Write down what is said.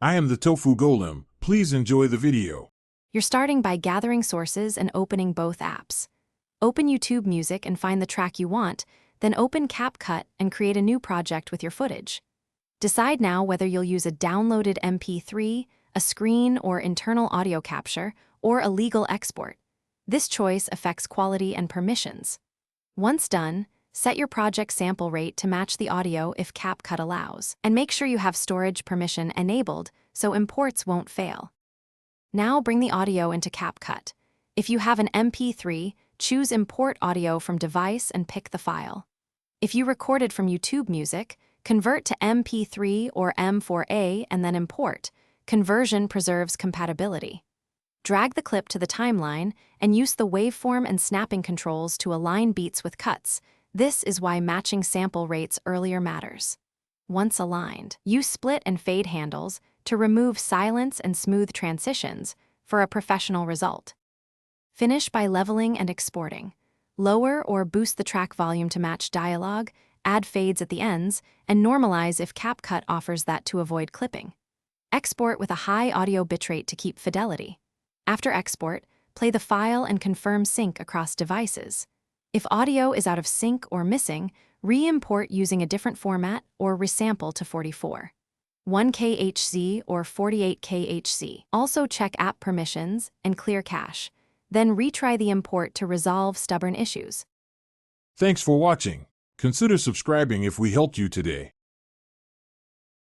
I am the Tofu Golem. Please enjoy the video. You're starting by gathering sources and opening both apps. Open YouTube Music and find the track you want, then open Capcut and create a new project with your footage. Decide now whether you'll use a downloaded MP3, a screen or internal audio capture, or a legal export. This choice affects quality and permissions. Once done, set your project sample rate to match the audio if Capcut allows, and make sure you have storage permission enabled so imports won't fail. Now bring the audio into Capcut. If you have an MP3, choose Import Audio from Device and pick the file. If you recorded from YouTube Music, convert to MP3 or M4A and then import. Conversion preserves compatibility. Drag the clip to the timeline and use the waveform and snapping controls to align beats with cuts. This is why matching sample rates earlier matters. Once aligned, use split and fade handles to remove silence and smooth transitions for a professional result. Finish by leveling and exporting. Lower or boost the track volume to match dialogue, add fades at the ends, and normalize if Capcut offers that to avoid clipping. Export with a high audio bitrate to keep fidelity. After export, play the file and confirm sync across devices. If audio is out of sync or missing, re-import using a different format or resample to 44. 1K HZ or 48K HZ. Also check app permissions and clear cache. Then retry the import to resolve stubborn issues. Thanks for watching. Consider subscribing if we helped you today.